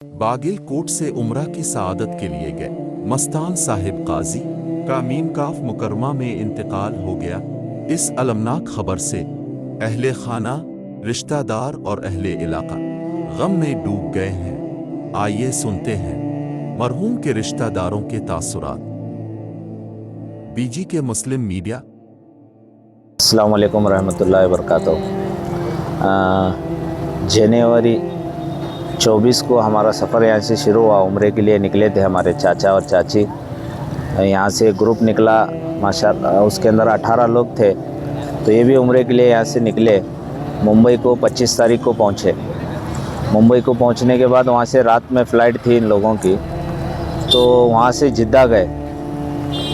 बागिल coat से उम्रा की सआदत के लिए गए। मस्तान साहिब काजी का मीम काफ मुकरमा में इंतकाल हो गया। इस अलमनाक खबर से अहले खाना, रिश्तेदार और अहले इलाका गम में डूब गए हैं। आइए सुनते हैं मरहूम के रिश्तेदारों के तासुरात। बीजी के मुस्लिम मीडिया। अस्सलाम वालेकुम रहमतुल्लाहि व बरकातहू। जनवरी 24 को हमारा सफ़र यहाँ से शुरू हुआ। उम्रे के लिए निकले थे हमारे चाचा और चाची। यहाँ से ग्रुप निकला माशाअल्लाह, उसके अंदर 18 लोग थे। तो ये भी उम्रे के लिए यहाँ से निकले। मुंबई को 25 तारीख को पहुँचे। मुंबई को पहुँचने के बाद वहाँ से रात में फ़्लाइट थी इन लोगों की, तो वहाँ से जिद्दा गए।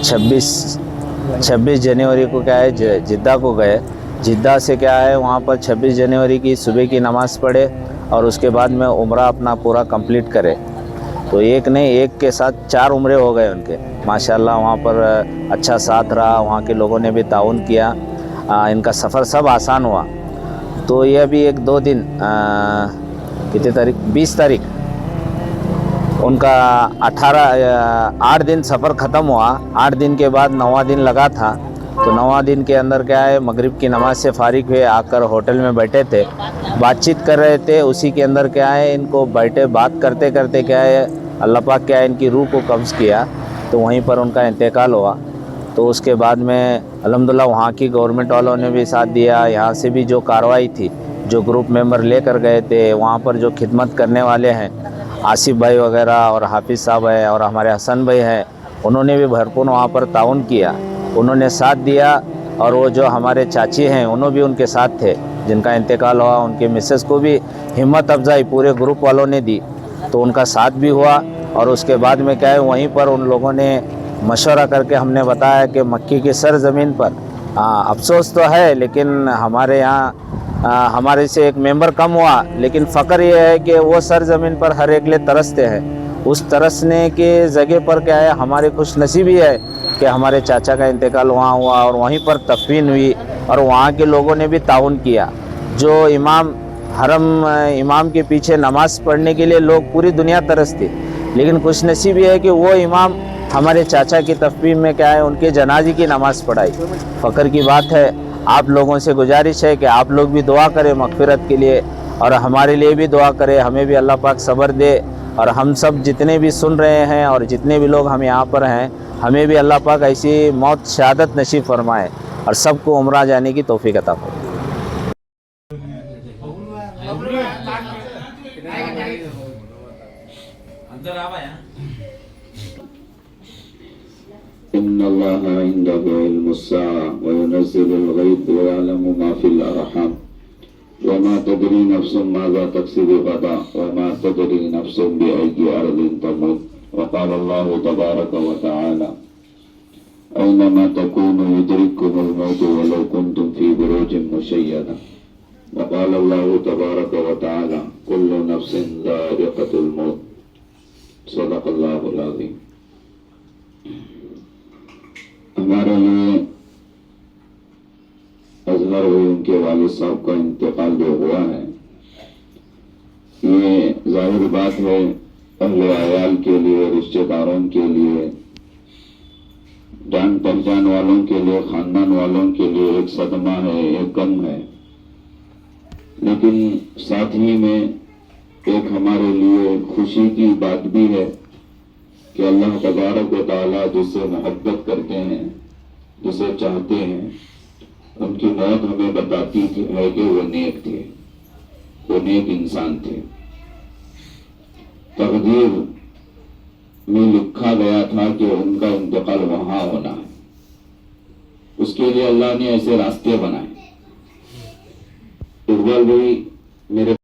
26 जनवरी को क्या है जिद्दा को गए। जिद्दा से क्या है वहाँ पर 26 जनवरी की सुबह की नमाज़ पढ़े और उसके बाद में उम्रा अपना पूरा कंप्लीट करे। तो एक नहीं, एक के साथ 4 उम्रे हो गए उनके माशाअल्लाह। वहाँ पर अच्छा साथ रहा, वहाँ के लोगों ने भी ताउन किया। इनका सफ़र सब आसान हुआ। तो ये अभी 1-2 दिन कितने तारीख 20 तारीख उनका 8 दिन सफ़र ख़त्म हुआ। 8 दिन के बाद 9वां दिन लगा था। तो 9वां दिन के अंदर क्या है मगरिब की नमाज़ से फ़ारिग हुए, आकर होटल में बैठे थे, बातचीत कर रहे थे। उसी के अंदर क्या है इनको बैठे बात करते करते क्या है अल्लाह पाक क्या है इनकी रूह को कब्ज़ किया। तो वहीं पर उनका इंतकाल हुआ। तो उसके बाद में अल्हम्दुलिल्लाह वहाँ की गवर्नमेंट वालों ने भी साथ दिया। यहाँ से भी जो कार्रवाई थी, जो ग्रुप मेंबर लेकर गए थे, वहाँ पर जो खिदमत करने वाले हैं आसिफ भाई वगैरह और हाफिज़ साहब हैं और हमारे हसन भाई हैं, उन्होंने भी भरपूर वहाँ पर ताउन किया, उन्होंने साथ दिया। और वो जो हमारे चाची हैं उन्होंने भी उनके साथ थे, जिनका इंतकाल हुआ उनके मिसेस को भी हिम्मत अफजाई पूरे ग्रुप वालों ने दी, तो उनका साथ भी हुआ। और उसके बाद में क्या है वहीं पर उन लोगों ने मशवरा करके हमने बताया कि मक्की की सरज़मीन पर अफसोस तो है, लेकिन हमारे यहाँ हमारे से एक मेंबर कम हुआ, लेकिन फ़ख्र ये है कि वो सरज़मीन पर हर एक लिए तरसते हैं। उस तरसने के जगह पर क्या है हमारी खुश नसीबी है कि हमारे चाचा का इंतकाल वहाँ हुआ और वहीं पर तकफीन हुई और वहाँ के लोगों ने भी ताउन किया। जो इमाम के पीछे नमाज़ पढ़ने के लिए लोग पूरी दुनिया तरसती, लेकिन खुश नसीबी है कि वो इमाम हमारे चाचा की तकफीन में क्या है उनके जनाजे की नमाज़ पढ़ाई। फ़ख्र की बात है। आप लोगों से गुजारिश है कि आप लोग भी दुआ करें मग़फ़िरत के लिए और हमारे लिए भी दुआ करें, हमें भी अल्लाह पाक सब्र दे। और हम सब जितने भी सुन रहे हैं और जितने भी लोग हम यहाँ पर हैं, हमें भी अल्लाह पाक ऐसी मौत शहादत नसीब फरमाए और सबको उम्रा जाने की तौफीक अता फरमाए। इन्नल्लाहा इंदहु इल्मुस्साअ व युनज़्ज़िलुल गैथ व यअलमु मा फिल अरहाम व मा तदरी नफ्सुम माज़ा तक्सिबु गदा व मा तदरी नफ्सुम बिअय्यि अर्दिन तमूत व क़ाला अल्लाहु तबारक व तआला ऐनमा तकूनु युदरिकुमुल मौतु वलौ कुंतुम फी बुरूजिन मुशय्यदा व क़ाला अल्लाहु तबारक व तआला कुल्लु नफ्सिन ज़ाइक़तुल मौत। सदक़ल्लाहुल अज़ीम। हमारे लिए अज़हर हुई उनके वालिद साहब का इंतकाल जो हुआ है, ये जाहिर बात है अहले अयाल के लिए, रिश्तेदारों के लिए, जान पहचान वालों के लिए, खानदान वालों के लिए एक सदमा है, एक गम है। लेकिन साथ ही में एक हमारे लिए खुशी की बात भी है कि अल्लाह तबारक व तआला जिससे मोहब्बत करते हैं, जिसे चाहते हैं, उनकी मौत हमें बताती है कि वो नेक थे, वो नेक इंसान थे। तकदीर में लिखा गया था कि उनका इंतकाल वहां होना है। उसके लिए अल्लाह ने ऐसे रास्ते बनाए। इकबाल भाई मेरे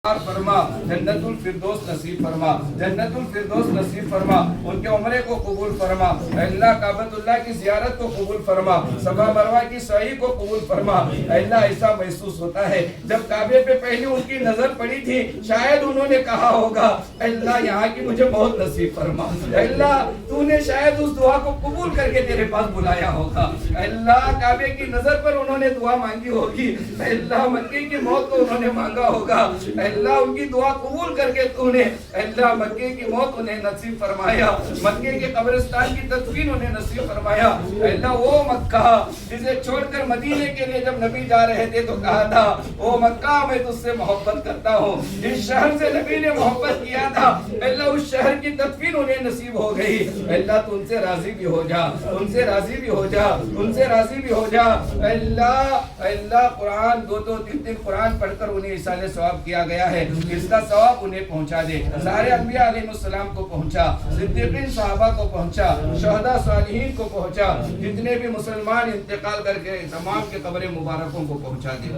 फरमा, जन्नतुल फिरदौस नसीब फरमा, जन्नतुल फिरदौस नसीब फरमा, उनके उम्रे को कबूल फरमा, अल्लाह काबतुल्लाह की ज़ियारत को कबूल फरमा, सफा मरवा की सही को कबूल फरमा। अल्लाह ऐसा महसूस होता है जब काबे पे पहले उनकी नजर पड़ी थी, शायद उन्होंने कहा होगा अल्लाह यहाँ की मुझे बहुत नसीब फरमा, अल्लाह तूने शायद उस दुआ को कबूल करके तेरे पास बुलाया होगा। अल्लाह काबे की नजर पर उन्होंने दुआ मांगी होगी, अल्लाह मक्के की मौत को उन्होंने मांगा होगा। اللہ ان کی دعا قبول کر کے تو نے اللہ مکے کی موت انہیں نصیب فرمایا, مکے کے قبرستان کی تدفین انہیں نصیب فرمایا. اللہ وہ مکہ جسے چھوڑ کر مدینے کے لیے جب نبی جا رہے تھے تو کہا تھا او مکہ میں تجھ سے محبت کرتا ہوں, اس شہر سے نبی نے محبت کیا تھا, اللہ اس شہر کی تدفین انہیں نصیب ہو گئی. اللہ تو ان سے راضی بھی ہو جا, ان سے راضی بھی ہو جا, ان سے راضی بھی ہو جا. اللہ قرآن 2-3 قرآن پڑھ کر انہیں ایصال ثواب کیا گیا ہے, اس کا ثواب انہیں پہنچا دے. سارے انبیاء علیہ السلام کو پہنچا, صدیقین صحابہ کو پہنچا, شہداء صالحین کو پہنچا, جتنے بھی مسلمان انتقال کر کے تمام کے قبر مبارکوں کو پہنچا دے.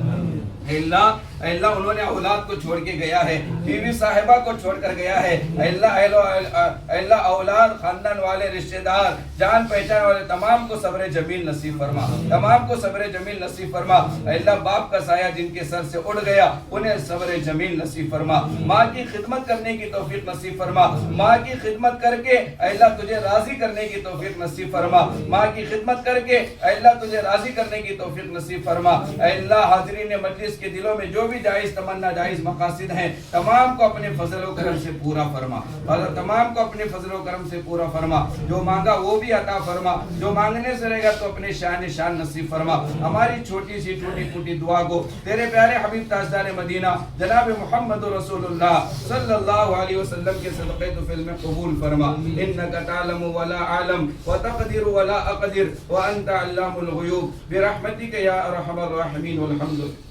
اللہ انہوں نے اولاد کو چھوڑ کے گیا ہے, بیوی صاحبہ کو چھوڑ کر گیا ہے. اللہ اولاد, خاندان والے, رشتہ دار, جان پہچان والے تمام کو صبر جمیل نصیب فرما, تمام کو صبر جمیل نصیب فرما. اللہ باپ کا سایہ جن کے سر سے اڑ گیا انہیں صبر جمیل نصیب فرما. ماں کی خدمت کرنے کی توفیق نصیب فرما, ماں کی خدمت کر کے اللہ تجھے راضی کرنے کی توفیق نصیب فرما, ماں کی خدمت کر کے اللہ تجھے راضی کرنے کی توفیق نصیب فرما. اللہ حاضرین مجلس کے دلوں میں جو بھی جائز تمنا, جائز مقاصد ہیں تمام کو اپنے فضل و کرم سے پورا فرما, اور تمام کو اپنے فضل و کرم سے پورا فرما. جو مانگا وہ بھی عطا فرما, جو مانگنے سے رہے گا تو اپنے شان نصیب فرما. ہماری چھوٹی سی ٹوٹی پھوٹی دعا کو تیرے پیارے حبیب تاجدار مدینہ جناب محمد رسول اللہ صلی اللہ علیہ وسلم کے صدقے تو فضل میں قبول فرما. انک تعلم ولا اعلم وتقدر ولا اقدر وانت علام الغیوب برحمتک یا ارحم الراحمین. والحمد للہ.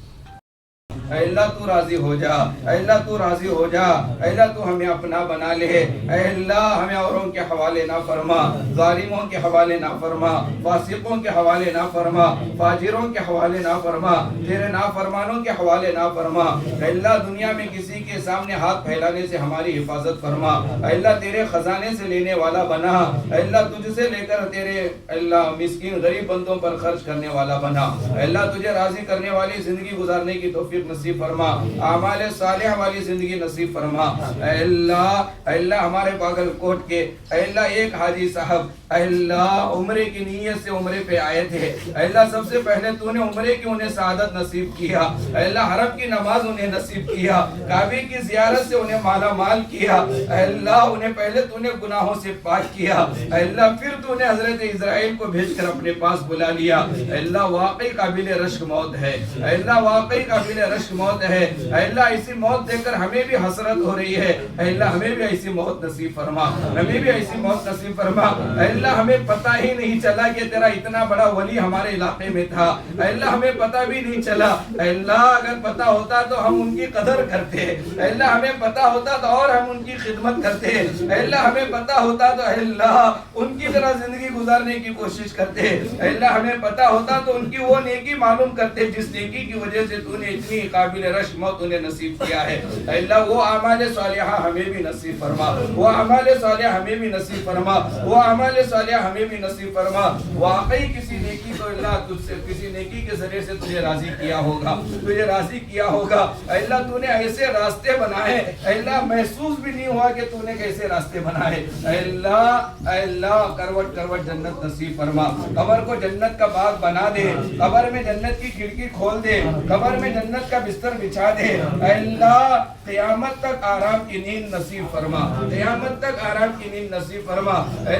اے اللہ تو راضی ہو جا, اے اللہ تو راضی ہو جا, اے اللہ تو ہمیں اپنا بنا لے. اے اللہ ہمیں اوروں کے حوالے نہ فرما, ظالموں کے حوالے نہ فرما, فاسقوں کے حوالے نہ فرما, فاجروں کے حوالے نہ فرما, تیرے نافرمانوں کے حوالے نہ فرما. اے اللہ دنیا میں کسی کے سامنے ہاتھ پھیلانے سے ہماری حفاظت فرما. اے اللہ تیرے خزانے سے لینے والا بنا. اے اللہ تجھ سے لے کر تیرے اللہ مسکین غریب بندوں پر خرچ کرنے والا بنا. اے اللہ تجھے راضی کرنے والی زندگی گزارنے کی توفیق نصیب فرما, اعمال صالح والی زندگی نصیب فرما. اے اللہ ہمارے باگل کوٹ کے اے اللہ ایک حاجی صاحب اے اللہ عمرے کی نیت سے عمرے پہ آئے تھے. اے اللہ سب سے پہلے تو نے عمرے کی انہیں سعادت نصیب کیا. اے اللہ حرم کی نماز انہیں نصیب کیا, کعبے کی زیارت سے انہیں مالا مال کیا. اے اللہ انہیں پہلے تو نے گناہوں سے پاک کیا. اے اللہ پھر تو نے حضرت اسرائیل کو بھیج کر اپنے پاس بلا لیا. اے اللہ واقعی قابل رشک موت ہے, اے اللہ واقعی قابل رشک موت ہے. اے اللہ ایسی موت دیکھ کر ہمیں بھی حسرت ہو رہی ہے. اے اللہ ہمیں بھی ایسی موت نصیب فرما, ہمیں بھی ایسی موت نصیب فرما. اے اللہ ہمیں پتہ ہی نہیں چلا کہ تیرا اتنا بڑا ولی ہمارے علاقے میں تھا. اے اللہ ہمیں پتہ بھی نہیں چلا. اے اللہ اگر پتہ ہوتا تو ہم ان کی قدر کرتے. اے اللہ ہمیں پتہ ہوتا تو اور ہم ان کی خدمت کرتے. اے اللہ ہمیں پتہ ہوتا تو اے اللہ ان کی طرح زندگی گزارنے کی کوشش کرتے. اے اللہ ہمیں پتہ ہوتا تو ان کی وہ نیکی معلوم کرتے جس نیکی کی وجہ سے تو نے اتنی قابل رشک موت انہیں نصیب کیا ہے. اے اللہ وہ اعمال صالحہ ہمیں بھی نصیب فرما, وہ اعمال صالحہ ہمیں بھی نصیب فرما, وہ اعمال صالحہ ہمیں بھی نصیب فرما. واقعی کسی نیکی تو اللہ تجھ سے کسی نیکی کے ذریعے سے تجھے راضی کیا ہوگا, تجھے راضی کیا ہوگا. اے اللہ تو نے ایسے راستے بنائے, اے اللہ محسوس بھی نہیں ہوا کہ تو نے کیسے راستے بنائے. اے اللہ کروٹ کروٹ جنت نصیب فرما, قبر کو جنت کا باغ بنا دے, قبر میں جنت کی کھڑکی کھول دے, قبر میں جنت کا بستر بچھا دے. اے اللہ قیامت تک آرام کی نیند نصیب فرما, قیامت تک آرام کی نیند نصیب فرما. اے